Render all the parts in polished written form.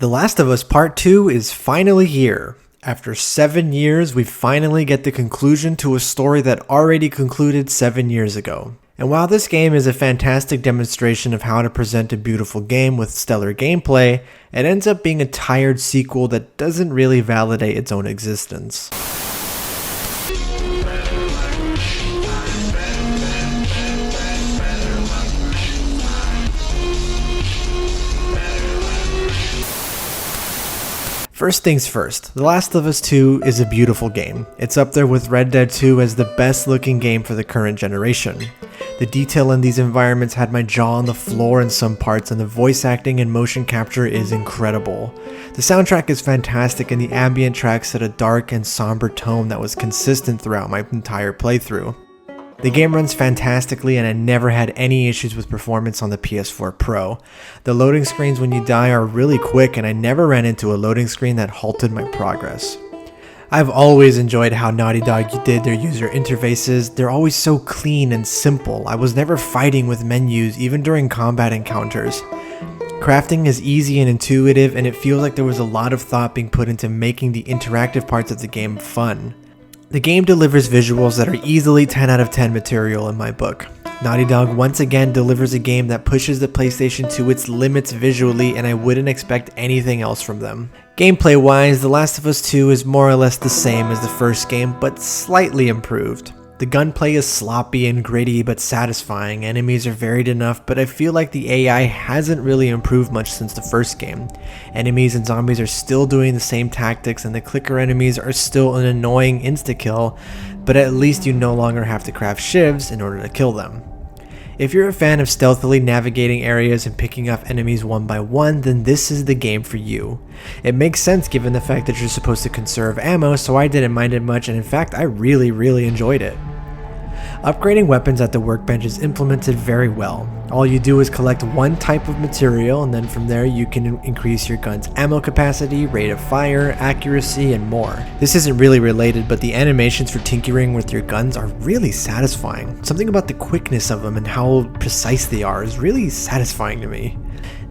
The Last of Us Part 2 is finally here. After 7 years, we finally get the conclusion to a story that already concluded 7 years ago. And while this game is a fantastic demonstration of how to present a beautiful game with stellar gameplay, it ends up being a tired sequel that doesn't really validate its own existence. First things first, The Last of Us 2 is a beautiful game. It's up there with Red Dead 2 as the best looking game for the current generation. The detail in these environments had my jaw on the floor in some parts, and the voice acting and motion capture is incredible. The soundtrack is fantastic, and the ambient tracks set a dark and somber tone that was consistent throughout my entire playthrough. The game runs fantastically, and I never had any issues with performance on the PS4 Pro. The loading screens when you die are really quick, and I never ran into a loading screen that halted my progress. I've always enjoyed how Naughty Dog did their user interfaces. They're always so clean and simple. I was never fighting with menus, even during combat encounters. Crafting is easy and intuitive, and it feels like there was a lot of thought being put into making the interactive parts of the game fun. The game delivers visuals that are easily 10 out of 10 material in my book. Naughty Dog once again delivers a game that pushes the PlayStation to its limits visually, and I wouldn't expect anything else from them. Gameplay wise, The Last of Us 2 is more or less the same as the first game, but slightly improved. The gunplay is sloppy and gritty but satisfying, enemies are varied enough, but I feel like the AI hasn't really improved much since the first game. Enemies and zombies are still doing the same tactics, and the clicker enemies are still an annoying insta-kill, but at least you no longer have to craft shivs in order to kill them. If you're a fan of stealthily navigating areas and picking off enemies one by one, then this is the game for you. It makes sense given the fact that you're supposed to conserve ammo, so I didn't mind it much, and in fact I really enjoyed it. Upgrading weapons at the workbench is implemented very well. All you do is collect one type of material, and then from there you can increase your gun's ammo capacity, rate of fire, accuracy, and more. This isn't really related, but the animations for tinkering with your guns are really satisfying. Something about the quickness of them and how precise they are is really satisfying to me.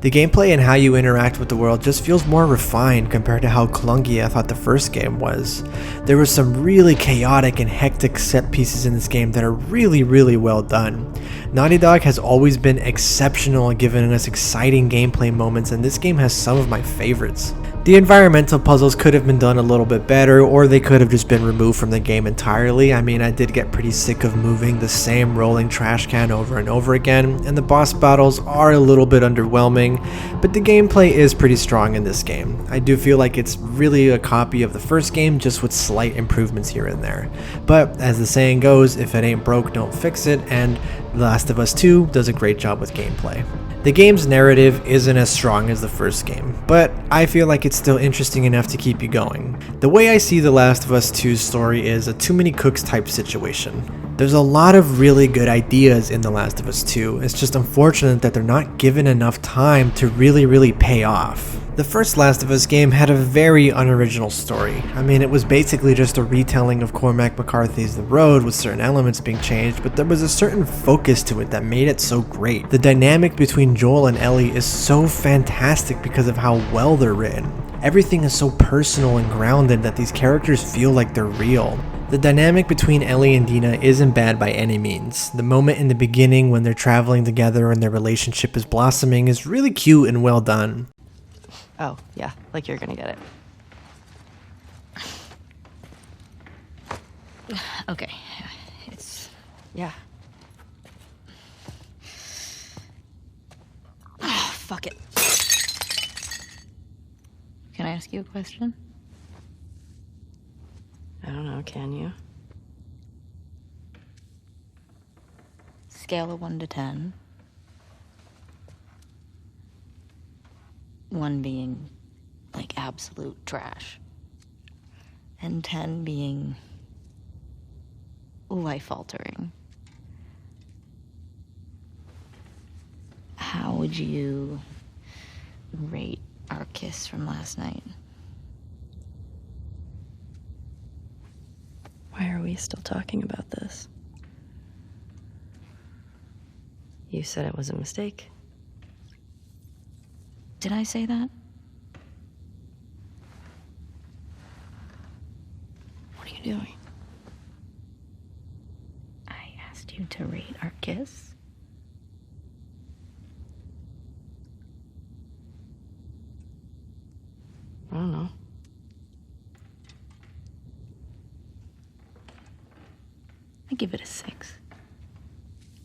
The gameplay and how you interact with the world just feels more refined compared to how clunky I thought the first game was. There were some really chaotic and hectic set pieces in this game that are really well done. Naughty Dog has always been exceptional at giving us exciting gameplay moments, and this game has some of my favorites. The environmental puzzles could have been done a little bit better, or they could have just been removed from the game entirely. I mean, I did get pretty sick of moving the same rolling trash can over and over again, and the boss battles are a little bit underwhelming, but the gameplay is pretty strong in this game. I do feel like it's really a copy of the first game, just with slight improvements here and there. But as the saying goes, if it ain't broke, don't fix it, and The Last of Us 2 does a great job with gameplay. The game's narrative isn't as strong as the first game, but I feel like it's still interesting enough to keep you going. The way I see The Last of Us 2's story is a too many cooks type situation. There's a lot of really good ideas in The Last of Us 2, it's just unfortunate that they're not given enough time to really pay off. The first Last of Us game had a very unoriginal story. I mean, it was basically just a retelling of Cormac McCarthy's The Road with certain elements being changed, but there was a certain focus to it that made it so great. The dynamic between Joel and Ellie is so fantastic because of how well they're written. Everything is so personal and grounded that these characters feel like they're real. The dynamic between Ellie and Dina isn't bad by any means. The moment in the beginning when they're traveling together and their relationship is blossoming is really cute and well done. Oh, yeah, like you're gonna get it. Okay, yeah. Oh, fuck it. Can I ask you a question? I don't know, can you? Scale of 1 to 10. 1 being, like, absolute trash. And 10 being life-altering. How would you rate our kiss from last night? Why are we still talking about this? You said it was a mistake. Did I say that? you doing? I asked you to rate our kiss. I don't know. I give it a 6.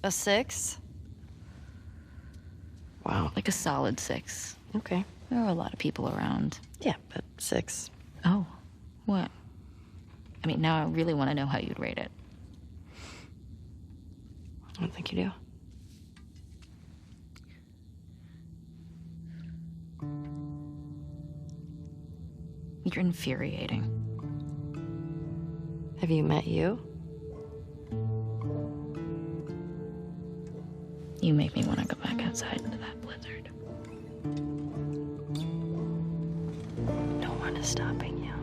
A 6? Wow. Like a solid 6. Okay. There are a lot of people around. Yeah, but 6. Oh, what? I mean, now I really want to know how you'd rate it. I don't think you do. You're infuriating. Have you met you? You make me want to go back outside into that blizzard. No one is stopping you.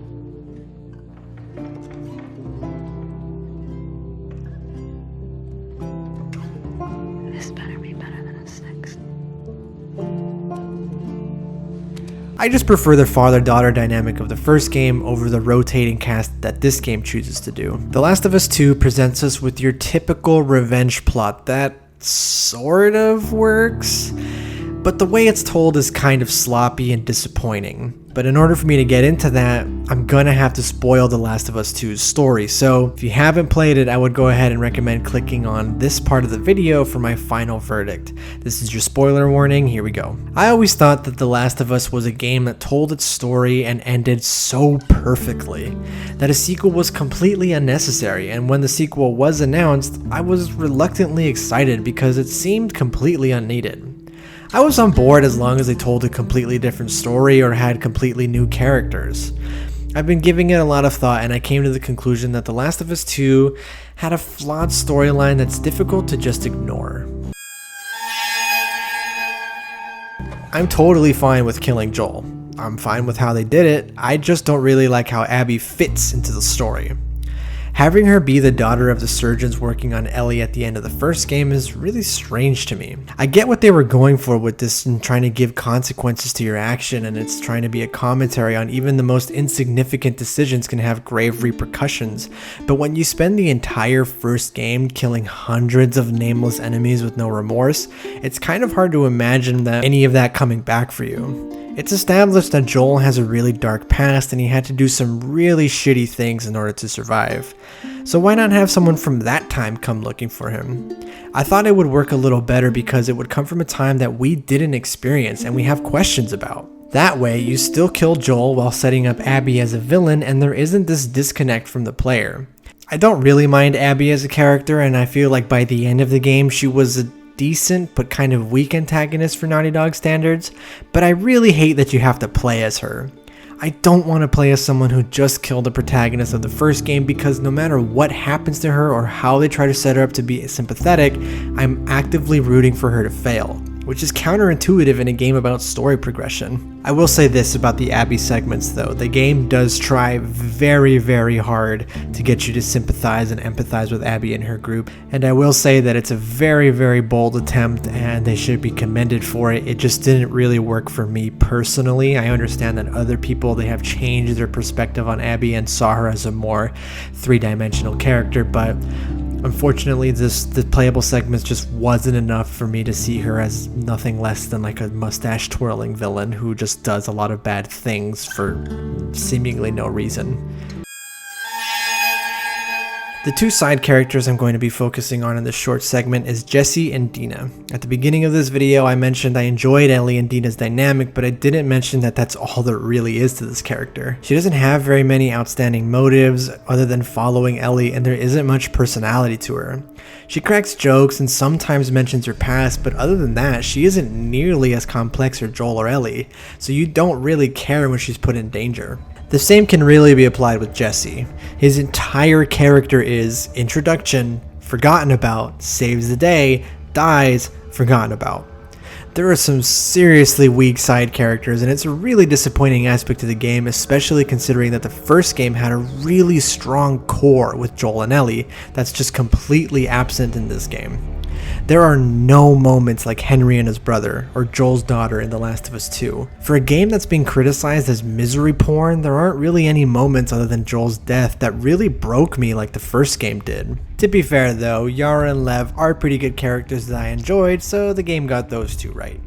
This better be better than a 6. I just prefer the father-daughter dynamic of the first game over the rotating cast that this game chooses to do. The Last of Us 2 presents us with your typical revenge plot that sort of works, but the way it's told is kind of sloppy and disappointing. But in order for me to get into that, I'm gonna have to spoil The Last of Us 2's story. So if you haven't played it, I would go ahead and recommend clicking on this part of the video for my final verdict. This is your spoiler warning, here we go. I always thought that The Last of Us was a game that told its story and ended so perfectly that a sequel was completely unnecessary, and when the sequel was announced, I was reluctantly excited because it seemed completely unneeded. I was on board as long as they told a completely different story or had completely new characters. I've been giving it a lot of thought, and I came to the conclusion that The Last of Us 2 had a flawed storyline that's difficult to just ignore. I'm totally fine with killing Joel. I'm fine with how they did it, I just don't really like how Abby fits into the story. Having her be the daughter of the surgeons working on Ellie at the end of the first game is really strange to me. I get what they were going for with this and trying to give consequences to your action, and it's trying to be a commentary on even the most insignificant decisions can have grave repercussions, but when you spend the entire first game killing hundreds of nameless enemies with no remorse, it's kind of hard to imagine that any of that coming back for you. It's established that Joel has a really dark past and he had to do some really shitty things in order to survive. So why not have someone from that time come looking for him? I thought it would work a little better because it would come from a time that we didn't experience and we have questions about. That way, you still kill Joel while setting up Abby as a villain, and there isn't this disconnect from the player. I don't really mind Abby as a character, and I feel like by the end of the game she was a decent but kind of weak antagonist for Naughty Dog standards, but I really hate that you have to play as her. I don't want to play as someone who just killed the protagonist of the first game, because no matter what happens to her or how they try to set her up to be sympathetic, I'm actively rooting for her to fail, which is counterintuitive in a game about story progression. I will say this about the Abby segments though, the game does try very, very hard to get you to sympathize and empathize with Abby and her group, and I will say that it's a very, very bold attempt and they should be commended for it. It just didn't really work for me personally. I understand that other people, they have changed their perspective on Abby and saw her as a more three-dimensional character, but unfortunately, the playable segments just wasn't enough for me to see her as nothing less than like a mustache twirling villain who just does a lot of bad things for seemingly no reason. The two side characters I'm going to be focusing on in this short segment is Jesse and Dina. At the beginning of this video, I mentioned I enjoyed Ellie and Dina's dynamic, but I didn't mention that that's all there really is to this character. She doesn't have very many outstanding motives other than following Ellie, and there isn't much personality to her. She cracks jokes and sometimes mentions her past, but other than that, she isn't nearly as complex as Joel or Ellie, so you don't really care when she's put in danger. The same can really be applied with Jesse. His entire character is introduction, forgotten about, saves the day, dies, forgotten about. There are some seriously weak side characters, and it's a really disappointing aspect of the game, especially considering that the first game had a really strong core with Joel and Ellie that's just completely absent in this game. There are no moments like Henry and his brother, or Joel's daughter in The Last of Us 2. For a game that's being criticized as misery porn, there aren't really any moments other than Joel's death that really broke me like the first game did. To be fair though, Yara and Lev are pretty good characters that I enjoyed, so the game got those two right.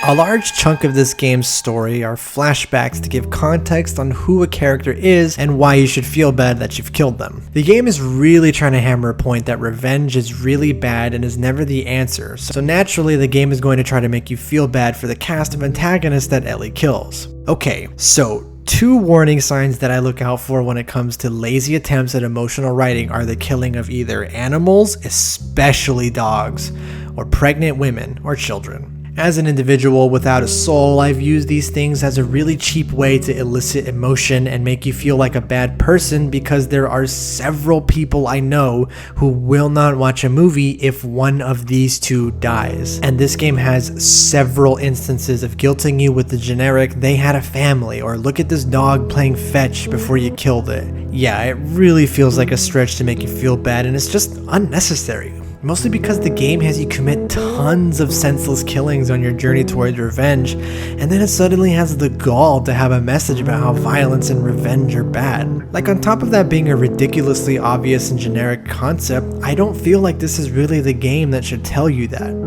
A large chunk of this game's story are flashbacks to give context on who a character is and why you should feel bad that you've killed them. The game is really trying to hammer a point that revenge is really bad and is never the answer, so naturally the game is going to try to make you feel bad for the cast of antagonists that Ellie kills. Okay, so two warning signs that I look out for when it comes to lazy attempts at emotional writing are the killing of either animals, especially dogs, or pregnant women or children. As an individual without a soul, I've used these things as a really cheap way to elicit emotion and make you feel like a bad person, because there are several people I know who will not watch a movie if one of these two dies. And this game has several instances of guilting you with the generic "they had a family" or "look at this dog playing fetch" before you killed it. Yeah, it really feels like a stretch to make you feel bad, and it's just unnecessary. Mostly because the game has you commit tons of senseless killings on your journey towards revenge, and then it suddenly has the gall to have a message about how violence and revenge are bad. Like, on top of that being a ridiculously obvious and generic concept, I don't feel like this is really the game that should tell you that.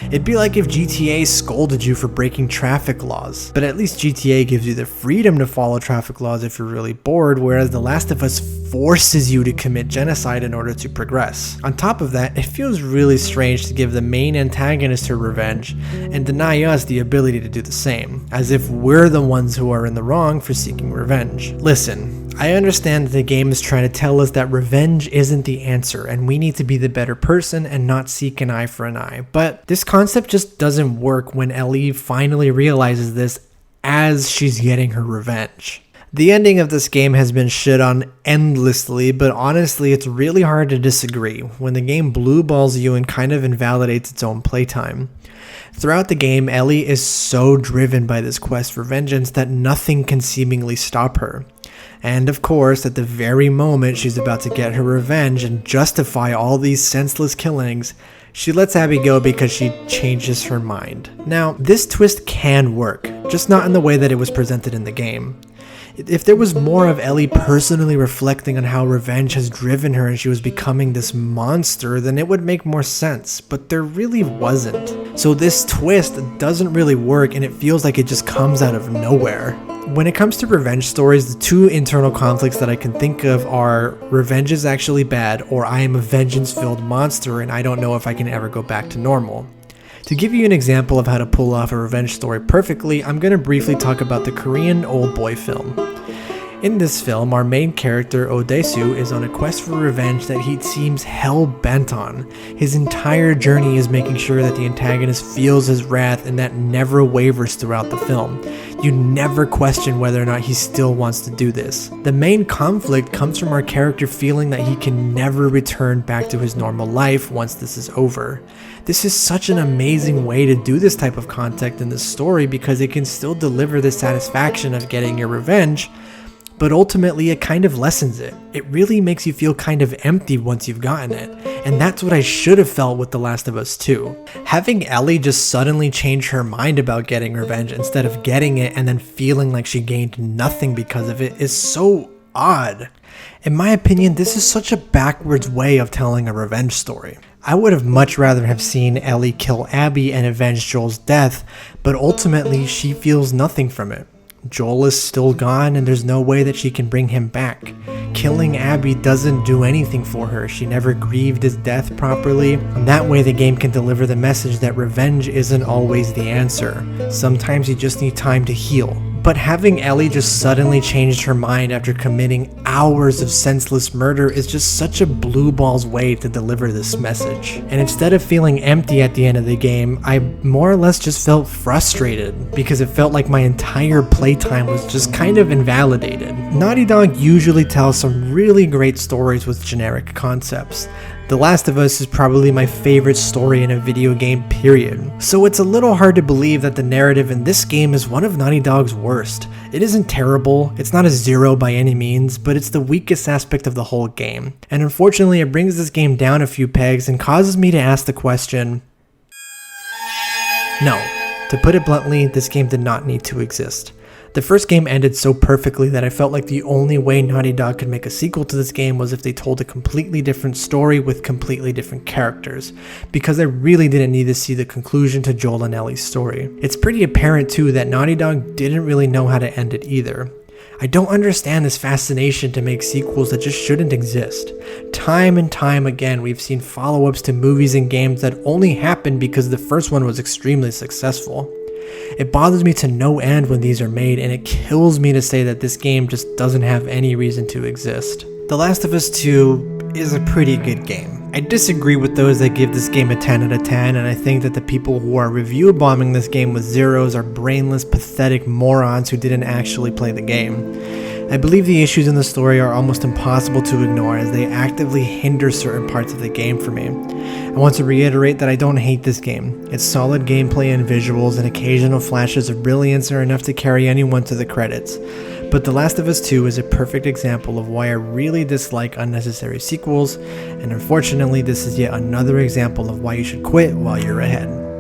It'd be like if GTA scolded you for breaking traffic laws, but at least GTA gives you the freedom to follow traffic laws if you're really bored, whereas The Last of Us forces you to commit genocide in order to progress. On top of that, it feels really strange to give the main antagonist her revenge and deny us the ability to do the same, as if we're the ones who are in the wrong for seeking revenge. Listen, I understand that the game is trying to tell us that revenge isn't the answer and we need to be the better person and not seek an eye for an eye, but this concept just doesn't work when Ellie finally realizes this as she's getting her revenge. The ending of this game has been shit on endlessly, but honestly it's really hard to disagree when the game blue balls you and kind of invalidates its own playtime. Throughout the game, Ellie is so driven by this quest for vengeance that nothing can seemingly stop her. And of course, at the very moment she's about to get her revenge and justify all these senseless killings, she lets Abby go because she changes her mind. Now, this twist can work, just not in the way that it was presented in the game. If there was more of Ellie personally reflecting on how revenge has driven her and she was becoming this monster, then it would make more sense, but there really wasn't. So this twist doesn't really work and it feels like it just comes out of nowhere. When it comes to revenge stories, the two internal conflicts that I can think of are revenge is actually bad, or I am a vengeance-filled monster and I don't know if I can ever go back to normal. To give you an example of how to pull off a revenge story perfectly, I'm going to briefly talk about the Korean old boy film. In this film, our main character, Odesu, is on a quest for revenge that he seems hell-bent on. His entire journey is making sure that the antagonist feels his wrath, and that never wavers throughout the film. You never question whether or not he still wants to do this. The main conflict comes from our character feeling that he can never return back to his normal life once this is over. This is such an amazing way to do this type of content in the story because it can still deliver the satisfaction of getting your revenge, but ultimately it kind of lessens it. It really makes you feel kind of empty once you've gotten it, and that's what I should have felt with The Last of Us 2. Having Ellie just suddenly change her mind about getting revenge instead of getting it and then feeling like she gained nothing because of it is so odd. In my opinion, this is such a backwards way of telling a revenge story. I would have much rather have seen Ellie kill Abby and avenge Joel's death, but ultimately she feels nothing from it. Joel is still gone and there's no way that she can bring him back. Killing Abby doesn't do anything for her. She never grieved his death properly, and that way the game can deliver the message that revenge isn't always the answer. Sometimes you just need time to heal. But having Ellie just suddenly change her mind after committing hours of senseless murder is just such a blue balls way to deliver this message. And instead of feeling empty at the end of the game, I more or less just felt frustrated because it felt like my entire playtime was just kind of invalidated. Naughty Dog usually tells some really great stories with generic concepts. The Last of Us is probably my favorite story in a video game, period. So it's a little hard to believe that the narrative in this game is one of Naughty Dog's worst. It isn't terrible, it's not a 0 by any means, but it's the weakest aspect of the whole game. And unfortunately, it brings this game down a few pegs and causes me to ask the question, no. To put it bluntly, this game did not need to exist. The first game ended so perfectly that I felt like the only way Naughty Dog could make a sequel to this game was if they told a completely different story with completely different characters, because I really didn't need to see the conclusion to Joel and Ellie's story. It's pretty apparent too that Naughty Dog didn't really know how to end it either. I don't understand this fascination to make sequels that just shouldn't exist. Time and time again, we've seen follow-ups to movies and games that only happened because the first one was extremely successful. It bothers me to no end when these are made, and it kills me to say that this game just doesn't have any reason to exist. The Last of Us 2 is a pretty good game. I disagree with those that give this game a 10 out of 10, and I think that the people who are review bombing this game with zeros are brainless, pathetic morons who didn't actually play the game. I believe the issues in the story are almost impossible to ignore as they actively hinder certain parts of the game for me. I want to reiterate that I don't hate this game. Its solid gameplay and visuals and occasional flashes of brilliance are enough to carry anyone to the credits. But The Last of Us 2 is a perfect example of why I really dislike unnecessary sequels, and unfortunately this is yet another example of why you should quit while you're ahead.